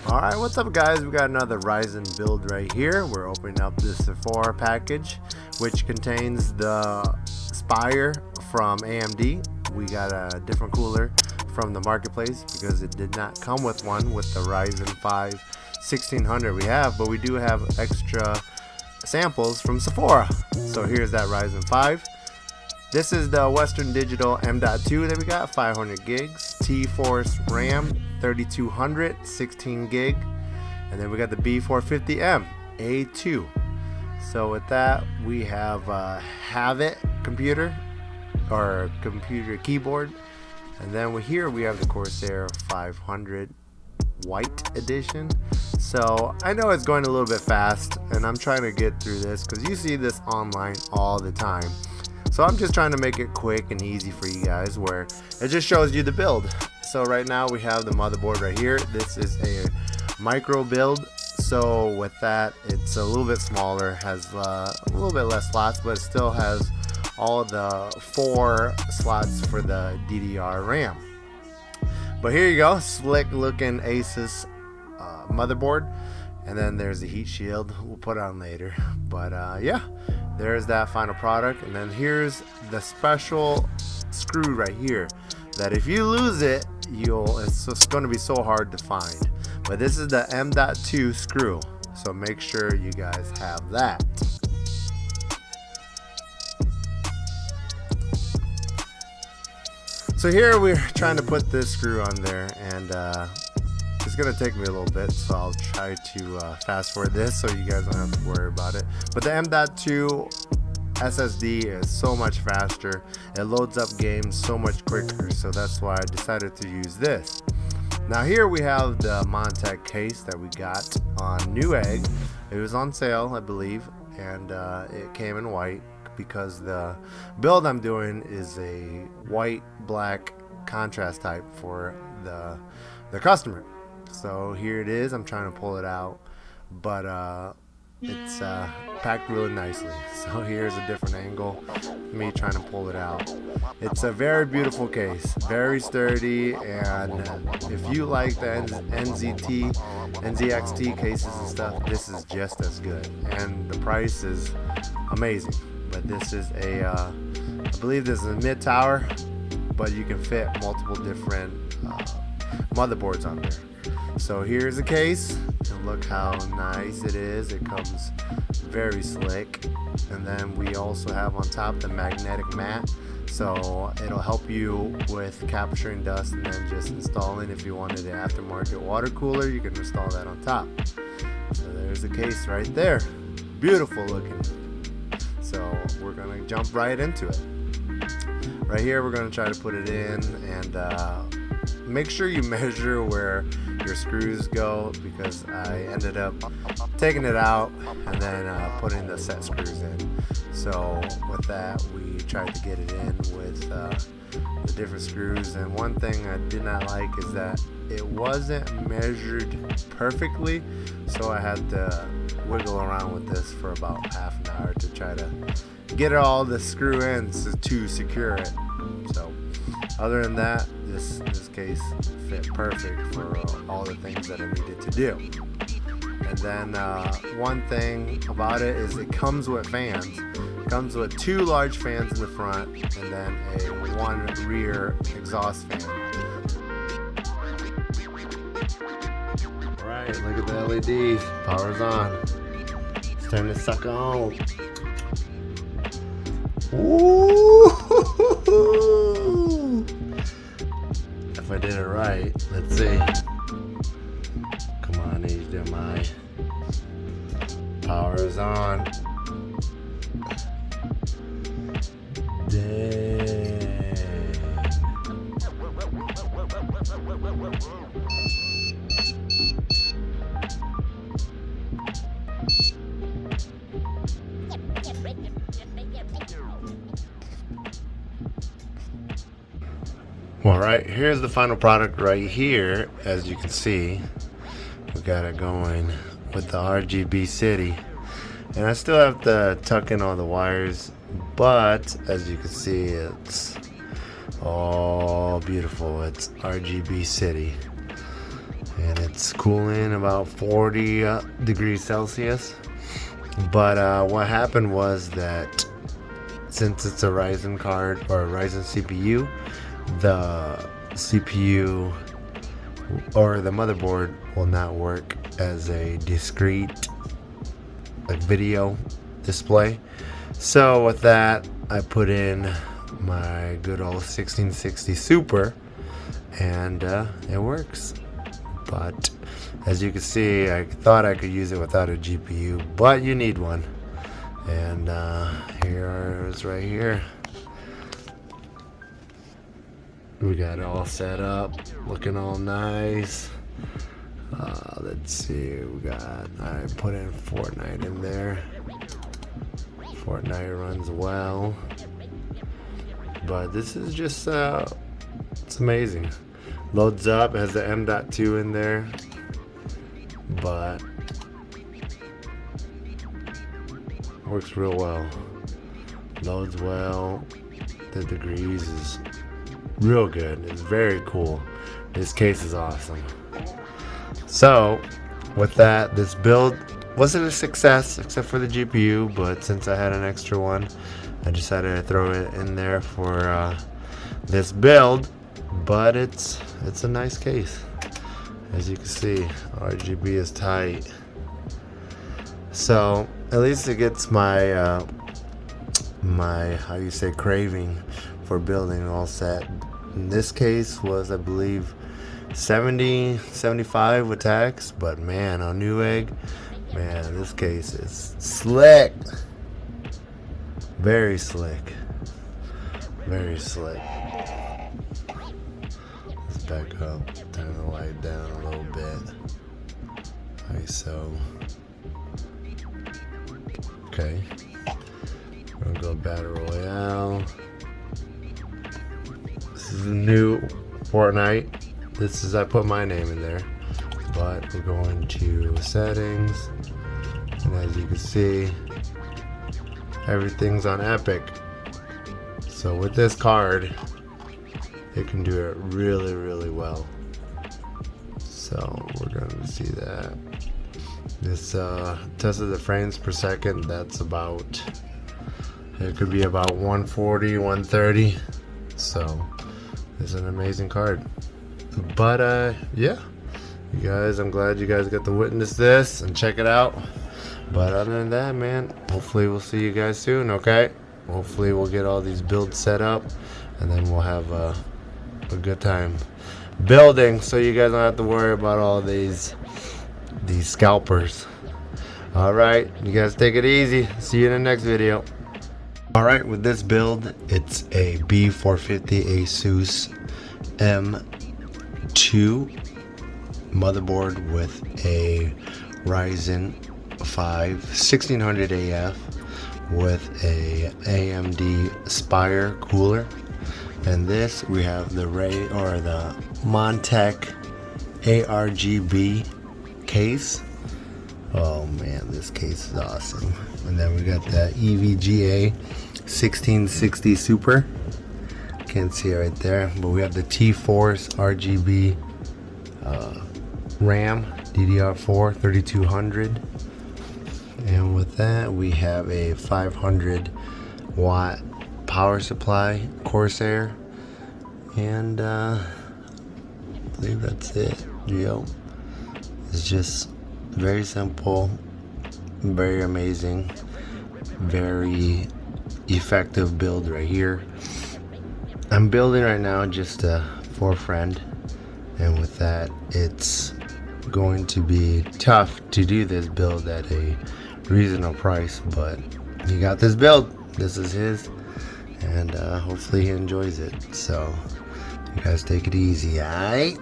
Alright, what's up guys? We got another Ryzen build right here. We're opening up this Sephora package, which contains the Spire from AMD. We got a different cooler from the marketplace because it did not come with one with the Ryzen 5 1600 we have, but we do have extra samples from Sephora. So here's that Ryzen 5. This is the Western Digital M.2 that we got, 500 gigs, T-Force RAM, 3200, 16 gig, and then we got the B450M A2. So with that, we have a Have-It computer or computer keyboard, and then here we have the Corsair 500 white edition. So I know it's going a little bit fast, and I'm trying to get through this because you see this online all the time. So I'm just trying to make it quick and easy for you guys, where it just shows you the build. So right now we have the motherboard right here. This is a micro build. So with that, it's a little bit smaller, has a little bit less slots, but it still has all the 4 slots for the DDR RAM. But here you go, slick looking Asus motherboard. And then there's the heat shield. We'll put it on later. But yeah, there's that final product. And then here's the special screw right here that if you lose it, it's just going to be so hard to find. But this is the M.2 screw, so make sure you guys have that. So here we're trying to put this screw on there, and it's gonna take me a little bit, so I'll try to fast forward this so you guys don't have to worry about it. But the M.2 SSD is so much faster. It loads up games so much quicker, so that's why I decided to use this. Now here we have the Montech case that we got on Newegg. It was on sale, I believe, and it came in white because the build I'm doing is a white black contrast type for the customer. So here it is. I'm trying to pull it out, but it's packed really nicely. So here's a different angle, me trying to pull it out. It's a very beautiful case, very sturdy, and if you like the NZXT cases and stuff, this is just as good. And the price is amazing. But this is a, I believe this is a mid-tower, but you can fit multiple different motherboards on there. So here's the case, and look how nice it is. It comes very slick, and then we also have on top the magnetic mat, so it'll help you with capturing dust and then just installing. If you wanted an aftermarket water cooler, you can install that on top. So there's the case right there, beautiful looking. So we're gonna jump right into it. Right here we're gonna try to put it in, and make sure you measure where your screws go, because I ended up taking it out and then putting the set screws in. So with that, we tried to get it in with the different screws, and one thing I did not like is that it wasn't measured perfectly, so I had to wiggle around with this for about half an hour to try to get all the screw ends to secure it. So other than that, this case fit perfect for all the things that I needed to do. And then one thing about it is it comes with fans. It comes with 2 large fans in the front and then a 1 rear exhaust fan. Alright, look at the LED. Power's on. It's time to suck on. Ooh! If I did it right, let's see. Come on, HDMI. Power is on. Dang. Alright, here's the final product right here. As you can see, we got it going with the RGB City. And I still have to tuck in all the wires, but as you can see, it's all beautiful. It's RGB City. And it's cooling about 40 degrees Celsius. But what happened was that since it's a Ryzen card or a Ryzen CPU, the CPU or the motherboard will not work as a discrete video display. So with that, I put in my good old 1660 Super, and it works. But as you can see, I thought I could use it without a GPU, but you need one. And here it is right here. We got it all set up, looking all nice. Let's see, I put in Fortnite in there. Fortnite runs well. But this is just, it's amazing. Loads up, has the M.2 in there. But works real well. Loads well. The degrees is real good. It's very cool. This case is awesome. So with that, this build wasn't a success except for the GPU, but since I had an extra one, I decided to throw it in there for this build. But it's a nice case. As you can see, RGB is tight. So at least it gets my how you say, craving for building all set. In this case was, I believe, 75 with tax, but man, on Newegg, man, this case is slick. Very slick. Very slick. Let's back up, turn the light down a little bit. ISO. Okay. We're gonna go Battle Royale. This is a new Fortnite. This is, I put my name in there, but we're going to settings, and as you can see, everything's on Epic. So with this card, it can do it really, really well. So we're going to see that. This tested the frames per second. That's about, it could be about 140, 130. So it's an amazing card. But yeah, you guys, I'm glad you guys got to witness this and check it out. But other than that, man, hopefully we'll see you guys soon. Okay, hopefully we'll get all these builds set up, and then we'll have a good time building, so you guys don't have to worry about all these scalpers. All right, you guys take it easy. See you in the next video. All right, with this build, it's a B450 Asus M2 motherboard with a Ryzen 5 1600 AF with a AMD Spire cooler. And this, we have the Montech ARGB case. Oh man, this case is awesome. And then we got the EVGA 1660 Super. Can't see it right there, but we have the T-Force RGB RAM DDR4 3200. And with that, we have a 500 watt power supply Corsair, and I believe that's it. Yep. It's just very simple, very amazing, very effective build right here. I'm building right now just for a friend, and with that, it's going to be tough to do this build at a reasonable price, but he got this build. This is his, and hopefully he enjoys it. So you guys take it easy, alright?